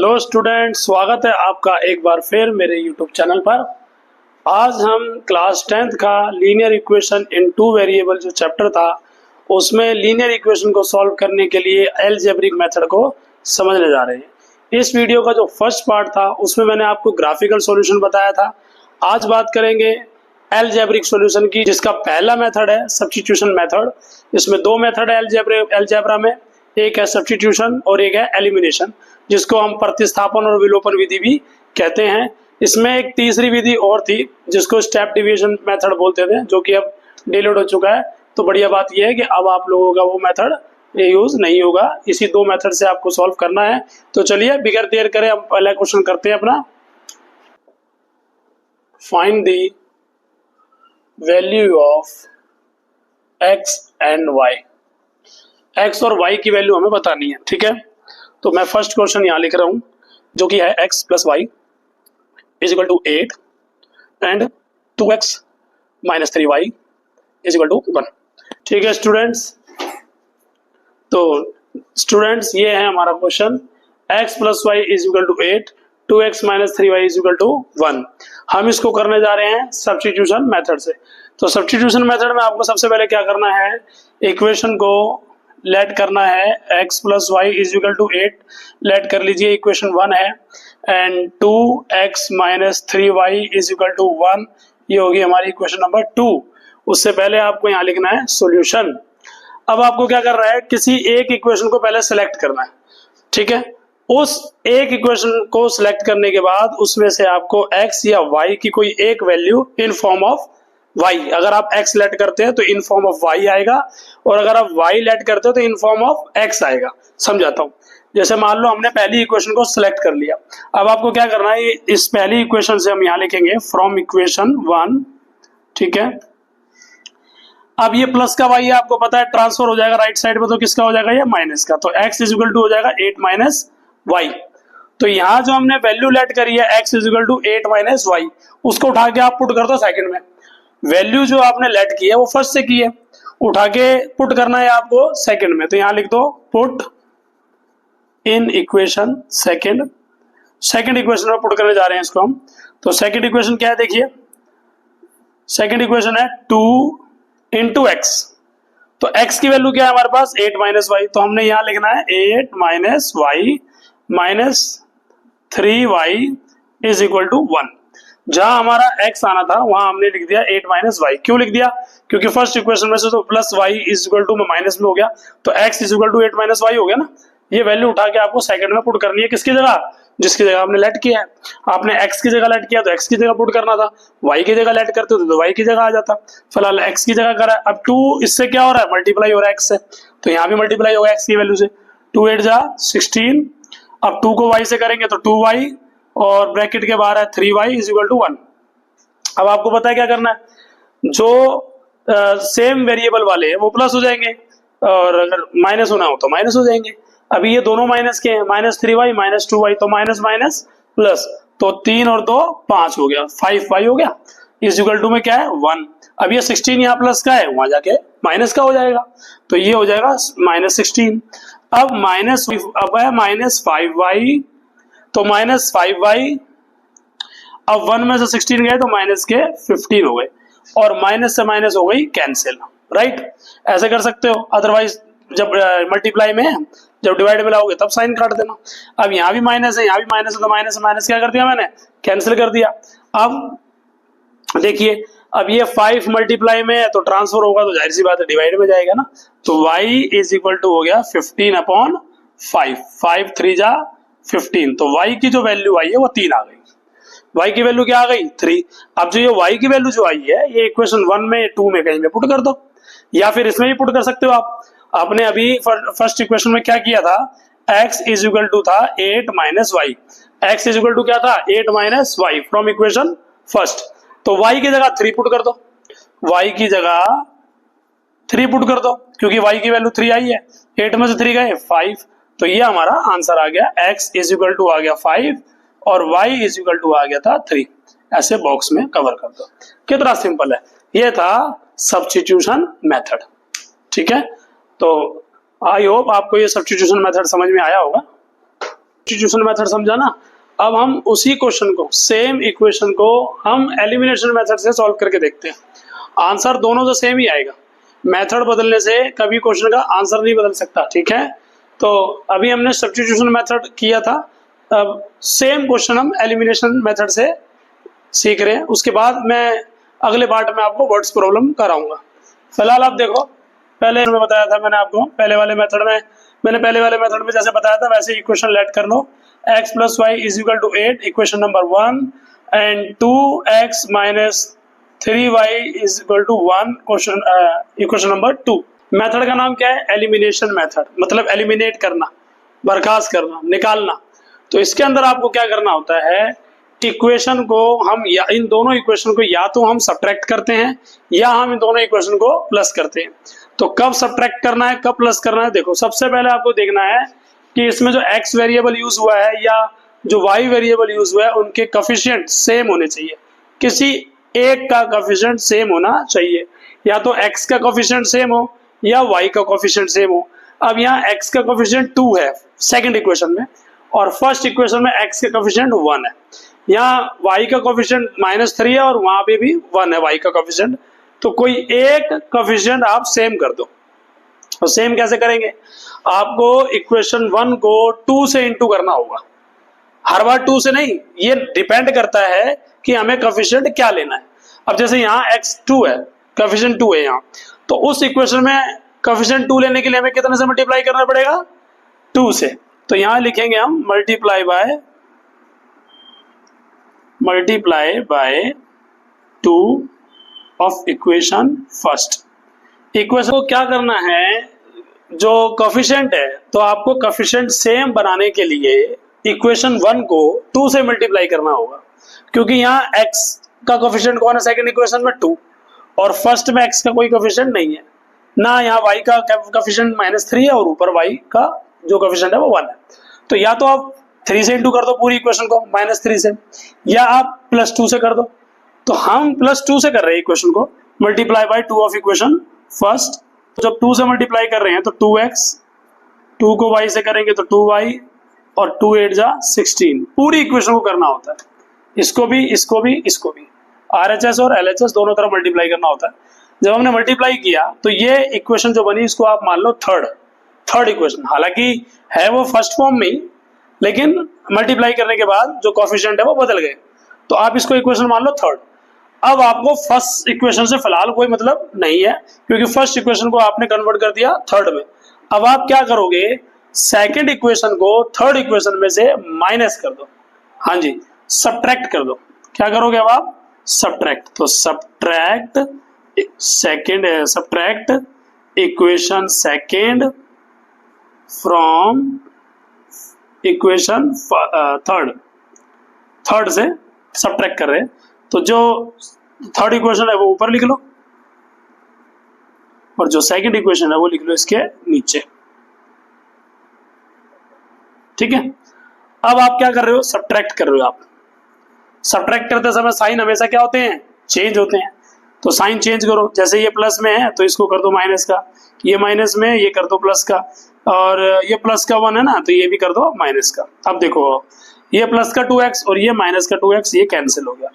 Hello student, स्वागत है आपका एक बार फिर मेरे यूट्यूब चैनल पर। आज हम क्लास 10th का linear equation in two variable जो चैप्टर था उसमें लीनियर इक्वेशन को सॉल्व करने के लिए अलजेब्रिक मेथड को समझने जा रहे हैं। इस वीडियो का जो फर्स्ट पार्ट था उसमें मैंने आपको ग्राफिकल सॉल्यूशन बताया था। आज बात करेंगे अलजेब्रिक सॉल्यूशन की, जिसका पहला मेथड है सब्स्टिट्यूशन मेथड। इसमें दो मेथड है अलजेब्रा में, एक है सब्स्टिट्यूशन और एक है एलिमिनेशन, जिसको हम प्रतिस्थापन और विलोपन विधि भी कहते हैं। इसमें एक तीसरी विधि और थी जिसको स्टेप डिवीजन मेथड बोलते थे, जो कि अब डिलीट हो चुका है। तो बढ़िया बात यह है कि अब आप लोगों का वो मेथड यूज नहीं होगा। इसी दो मेथड से आपको सॉल्व करना है। तो चलिए बिगर देर करें हम पहला क्वेश्चन करते हैं अपना। Find the value of x and y. X और वाई की वैल्यू हमें बतानी है, ठीक है। तो मैं फर्स्ट क्वेश्चन यहां लिख रहा हूं, जो कि है x plus y is equal to 8 and 2x minus 3y is equal to 1। ठीक है स्टूडेंट्स, तो स्टूडेंट्स ये है हमारा question. x plus y is equal to 8, 2x minus 3y is equal to 1। हम इसको करने जा रहे हैं सब्स्टिट्यूशन मेथड से। तो सब्स्टिट्यूशन मेथड में आपको सबसे पहले क्या करना है, इक्वेशन को लेट करना है। x plus y is equal to 8 let कर लीजिए, इक्वेशन 1 है, and 2x minus 3y is equal to 1, ये होगी हमारी इक्वेशन नंबर 2। उससे पहले आपको यहाँ लिखना है सॉल्यूशन। अब आपको क्या करना है, किसी एक इक्वेशन को पहले सेलेक्ट करना है, ठीक है। उस एक इक्वेशन को सिलेक्ट करने के बाद उसमें से आपको x या y की कोई एक value in form of y, अगर आप x लेट करते हैं तो इन फॉर्म ऑफ y आएगा, और अगर आप y लेट करते हो तो इन फॉर्म ऑफ x आएगा। समझाता हूं। जैसे मान लो हमने पहली इक्वेशन को सिलेक्ट कर लिया, अब आपको क्या करना है, इस पहली इक्वेशन से हम यहां लिखेंगे फ्रॉम इक्वेशन 1, ठीक है। अब ये प्लस का y है, आपको पता है ट्रांसफर हो जाएगा राइट साइड में, तो किसका हो जाएगा, ये माइनस का। तो x इज इक्वल टू हो जाएगा 8 माइनस y। तो यहां जो हमने वैल्यू लेट करी है x is equal to 8 minus y, उसको उठा के आप पुट कर दो सेकंड में। वैल्यू जो आपने लेट की है वो फर्स्ट से की है, उठा के पुट करना है आपको सेकंड में। तो यहां लिख दो put in equation second. Second equation में पुट करने जा रहे हैं इसको हम। तो सेकंड इक्वेशन क्या है, देखिए सेकंड इक्वेशन है 2 इंटू एक्स। तो x की वैल्यू क्या है हमारे पास, 8 माइनस वाई। तो हमने यहां लिखना है 8 minus y minus 3y is equal to 1। जहां हमारा x आना था वहां हमने लिख दिया 8 माइनस वाई। क्यों लिख दिया, क्योंकि फर्स्ट इक्वेशन में से तो plus y is equal to minus में हो गया, तो x is equal to 8 minus y हो गया ना। ये वैल्यू उठा के आपको सेकंड में पुट करनी है, किसकी जगह, जिसकी जगह आपने लेट किया है। आपने x की जगह लेट किया तो x की जगह पुट करना था, y की जगह लेट करते तो y की जगह आ जाता। फिलहाल x की जगह करा। अब 2 इससे क्या हो रहा है, मल्टीप्लाई हो रहा है x से, तो यहाँ भी मल्टीप्लाई होगा x की वैल्यू से। 2 8 जा 16। अब 2 को y से करेंगे तो 2y, और ब्रैकेट के बाहर है 3y इज इक्वल टू 1। अब आपको पता है क्या करना है, जो सेम वेरिएबल वाले हैं वो प्लस हो जाएंगे, और अगर माइनस होना हो तो माइनस हो जाएंगे। अभी ये दोनों माइनस के हैं, माइनस 3y माइनस 2y, तो माइनस माइनस प्लस, तो 3 और 2 5 हो गया, 5y हो गया, इज इक्वल टू में क्या है 1। अब ये 16 यहाँ प्लस का है, वहां जाके माइनस का हो जाएगा, तो ये हो जाएगा माइनस 16। अब माइनस, अब है माइनस 5y, तो माइनस 5y, अब 1 में से 16 गए तो माइनस के 15 हो गए, और माइनस से माइनस हो गई कैंसिल, राइट। ऐसे कर सकते हो, अदरवाइज जब मल्टीप्लाई में, जब डिवाइड में लाओगे तब साइन काट देना। अब यहाँ भी माइनस है, यहाँ भी माइनस है, तो माइनस से माइनस क्या कर दिया मैंने, कैंसिल कर दिया। अब देखिए, अब ये 5 मल्टीप्लाई में है तो ट्रांसफर होगा, तो जाहिर सी बात है डिवाइड में जाएगा ना। तो y इज इक्वल टू हो गया 15 अपॉन 5, 5 3 जा 15। तो y की जो वैल्यू आई है वो 3 आ गई। y की वैल्यू क्या आ गई, 3। अब जो ये y की वैल्यू जो आई है, ये इक्वेशन 1 में 2 में कहीं में पुट कर दो, या फिर इसमें भी पुट कर सकते हो आप। आपने अभी फर्स्ट इक्वेशन में क्या किया था, x इज इक्वल टू था 8 minus y. x is equal to क्या था, 8 minus y from equation first. तो y की जगह 3 पुट कर दो, y की जगह 3 पुट कर दो, क्योंकि y की वैल्यू 3 आई है, 8 में से 3 गए 5। तो ये हमारा आंसर आ गया, x इज इक्वल टू आ गया 5 और y इज इक्वल टू आ गया था 3। ऐसे बॉक्स में कवर कर दो। कितना सिंपल है, ये था सब्स्टिट्यूशन मेथड, ठीक है। तो आई होप आपको ये सब्स्टिट्यूशन मेथड समझ में आया होगा। सब्स्टिट्यूशन मेथड समझा ना। अब हम उसी क्वेश्चन को, सेम इक्वेशन को हम एलिमिनेशन मेथड से सॉल्व करके देखते हैं। आंसर दोनों तो सेम ही आएगा, मेथड बदलने से कभी क्वेश्चन का आंसर नहीं बदल सकता, ठीक है। तो अभी हमने सब्स्टिट्यूशन मेथड किया था, अब सेम क्वेश्चन हम एलिमिनेशन मेथड से सीख रहे हैं। उसके बाद मैं अगले पार्ट में आपको वर्ड्स प्रॉब्लम कराऊंगा। फिलहाल आप देखो, पहले मैं बताया था मैंने आपको, पहले वाले मेथड में जैसे बताया था वैसे इक्वेशन लेट कर लो। x + y = 8 equation number 1 and 2x - 3y = 1 equation number 2। Method का नाम क्या है? एलिमिनेशन मेथड, मतलब एलिमिनेट करना, बर्खास्त करना, निकालना। तो इसके अंदर आपको क्या करना होता है, इक्वेशन को हम या इन दोनों इक्वेशन को या तो हम सब्ट्रैक्ट करते हैं या हम इन दोनों इक्वेशन को प्लस करते हैं। तो कब सब्ट्रैक्ट करना है, कब प्लस करना है, देखो सबसे पहले आपको देखना है कि इसमें जो x वेरिएबल यूज हुआ है या जो y वेरिएबल यूज हुआ है उनके कोफिशिएंट सेम होने चाहिए। किसी एक का कोफिशिएंट सेम होना चाहिए, या तो x का कोफिशिएंट सेम हो या y का कोफिशिएंट सेम हो। अब यहाँ x का कोफिशिएंट 2 है सेकंड इक्वेशन में, और फर्स्ट इक्वेशन में x का कोफिशिएंट 1 है। यहाँ y का कोफिशिएंट -3 है और वहां पे भी 1 है y का कोफिशिएंट। तो कोई एक कोफिशिएंट आप सेम कर दो। और सेम कैसे करेंगे, आपको इक्वेशन 1 को 2 से इंटू करना होगा। हर बार 2 से नहीं, ये डिपेंड करता है कि हमें कोफिशिएंट क्या लेना है। अब जैसे यहाँ x2 है, कोफिशिएंट 2 है यहाँ, तो उस इक्वेशन में कोफिशिएंट 2 लेने के लिए हमें कितने से मल्टीप्लाई करना पड़ेगा? 2 से। तो यहाँ लिखेंगे हम multiply by 2 of equation first. Equation को क्या करना है, जो कोफिशिएंट है, तो आपको कोफिशिएंट सेम बनाने के लिए इक्वेशन 1 को 2 से मल्टीप्लाई करना होगा, क्योंकि यहाँ x का कोफिशिएंट कौन है सेकंड इक्वेशन में? 2, और फर्स्ट में x का कोई कोफिशिएंट नहीं है ना, यहाँ y का कोफिशिएंट -3 है और ऊपर y का जो कोफिशिएंट है वो 1 है। तो या तो आप 3 से इंटू कर दो पूरी इक्वेशन को -3 से, या आप +2 से कर दो। तो हम +2 से कर रहे हैं इक्वेशन को, multiply by 2 of equation first. तो जब 2 से मल्टीप्लाई कर रहे हैं तो 2x, 2 को y से करेंगे तो 2y, और 2 8 जा 16। पूरी इक्वेशन को करना होता है, इसको भी RHS और LHS दोनों तरफ मल्टीप्लाई करना होता है। जब हमने मल्टीप्लाई किया तो ये इक्वेशन जो बनी इसको आप मान लो थर्ड इक्वेशन। हालांकि है वो फर्स्ट फॉर्म में ही, लेकिन मल्टीप्लाई करने के बाद जो कोफिशिएंट है वो बदल गए, तो आप इसको इक्वेशन मान लो थर्ड। अब आपको फर्स्ट इक्वेशन से फिलहाल कोई मतलब नहीं है, क्योंकि फर्स्ट इक्वेशन को आपने कन्वर्ट कर दिया थर्ड में। अब आप क्या करोगे, सेकंड इक्वेशन को थर्ड इक्वेशन में से माइनस कर दो, हाँ जी, सब्ट्रैक्ट कर दो। क्या करोगे अब आप? सब्ट्रैक्ट। तो subtract equation second from equation third से सब्ट्रैक्ट कर रहे हैं। तो जो थर्ड इक्वेशन है वो ऊपर लिख लो, और जो सेकंड इक्वेशन है वो लिख लो इसके नीचे, ठीक है। अब आप क्या कर रहे हो, सब्ट्रैक्ट कर रहे हो। आप सब्ट्रैक्ट करते समय साइन हमेशा क्या होते हैं, चेंज होते हैं। तो साइन चेंज करो, जैसे ये प्लस में है तो इसको कर दो माइनस का, ये माइनस में ये कर दो प्लस का, और ये प्लस का 1 है ना तो ये भी कर दो माइनस का। अब देखो ये प्लस का 2x और ये माइनस का 2x, ये कैंसिल हो गया।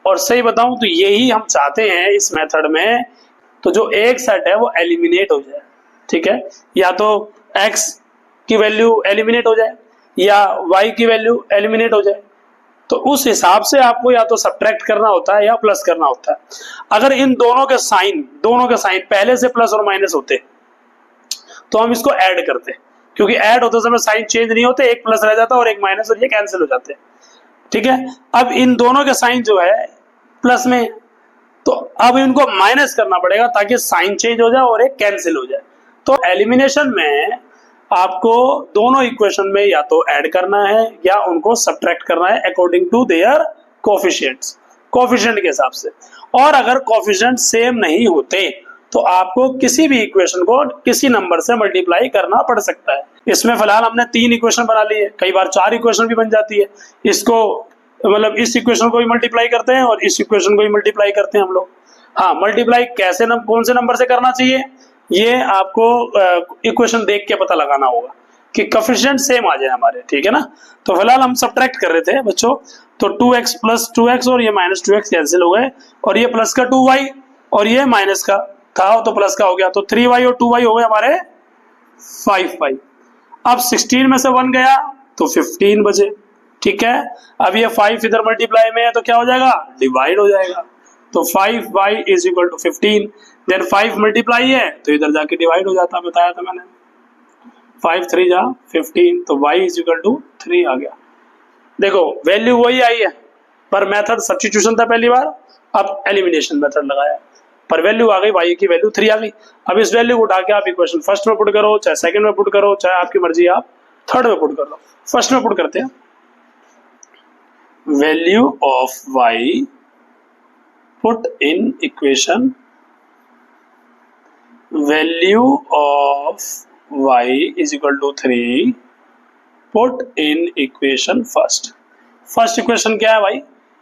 और सही बताऊं तो यही हम चाहते हैं इस मेथड में, तो जो एक सेट है वो एलिमिनेट हो जाए, ठीक है। या तो x की वैल्यू एलिमिनेट हो जाए या y की वैल्यू एलिमिनेट हो जाए। तो उस हिसाब से आपको या तो सब्ट्रैक्ट करना होता है या प्लस करना होता है। अगर इन दोनों के साइन पहले से प्लस और माइनस होते तो हम इसको ऐड करते, क्योंकि ऐड होते समय साइन चेंज नहीं होते, एक प्लस रह जाता और एक माइनस, और ये कैंसिल हो जाते, ठीक है। अब इन दोनों के साइन जो है प्लस में, तो अब इनको माइनस करना पड़ेगा ताकि साइन चेंज हो जाए और एक कैंसिल हो जाए। तो एलिमिनेशन में आपको दोनों इक्वेशन में या तो ऐड करना है या उनको सब्ट्रैक्ट करना है according to their coefficients, coefficient के हिसाब से। और अगर कोफिशिएंट सेम नहीं होते तो आपको किसी भी इक्वेशन को किसी नंबर से मल्टीप्लाई करना पड़ सकता है। इसमें फिलहाल हमने 3 इक्वेशन बना ली है, कई बार 4 इक्वेशन भी बन जाती है। इसको मतलब इस इक्वेशन को भी मल्टीप्लाई करते हैं और इस इक्वेशन को भी मल्टीप्लाई करते हैं हम लोग। हाँ, मल्टीप्लाई कैसे कौन से नंबर से करना चाहिए ये आपको इक्वेशन देख के पता लगाना होगा कि कोफिशिएंट सेम आ जाए हमारे, ठीक है ना। तो फिलहाल हम सब्ट्रैक्ट कर रहे थे बच्चों, तो 2x प्लस 2x और ये माइनस 2x कैंसिल हो गए, और ये प्लस का 2y और ये माइनस का था तो प्लस का हो गया, तो 3y और 2y हो गए हमारे 5y। अब 16 में से 1 गया तो 15 बचे, ठीक है। अब ये 5 इधर मल्टीप्लाई में है तो क्या हो जाएगा, डिवाइड हो जाएगा, तो 5y is equal to 15, then 5 multiply है तो इधर जाके डिवाइड हो जाता, बताया था मैंने, 5 3 जा 15, तो y इज इक्वल टू 3 आ गया। देखो वैल्यू वही आई है, पर मेथड सब्स्टिट्यूशन था पहली बार, अब एलिमिनेशन मेथड लगाया, पर वैल्यू आ गई, y की वैल्यू 3 आ गई। अब इस वैल्यू को उठा के आप इक्वेशन फर्स्ट में पुट करो, चाहे सेकंड में पुट करो, चाहे आपकी मर्जी आप थर्ड में पुट कर लो। फर्स्ट में पुट करते हैं, value of y put in equation, value of y is equal to 3 put in equation first. First equation क्या है भाई,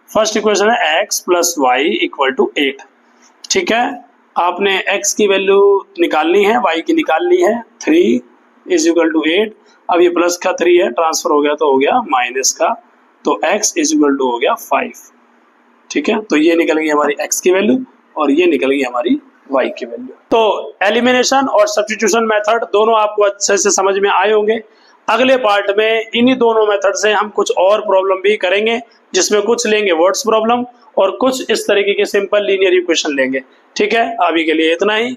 फर्स्ट इक्वेशन है x plus y equal to 8, ठीक है। आपने x की वैल्यू निकालनी है, y की निकालनी है, 3 इज इक्वल टू 8। अब ये प्लस का 3 है, ट्रांसफर हो गया तो हो गया माइनस का, तो x इज इक्वल टू हो गया 5, ठीक है। तो ये निकल गई हमारी x की वैल्यू और ये निकल गई हमारी y की वैल्यू। तो एलिमिनेशन और सब्स्टिट्यूशन मेथड दोनों आपको अच्छे से समझ में आए होंगे। अगले पार्ट में इन्हीं दोनों मेथड से हम कुछ और प्रॉब्लम भी करेंगे, जिसमें कुछ लेंगे वर्ड्स प्रॉब्लम और कुछ इस तरीके के सिंपल लीनियर इक्वेशन लेंगे, ठीक है। अभी के लिए इतना ही।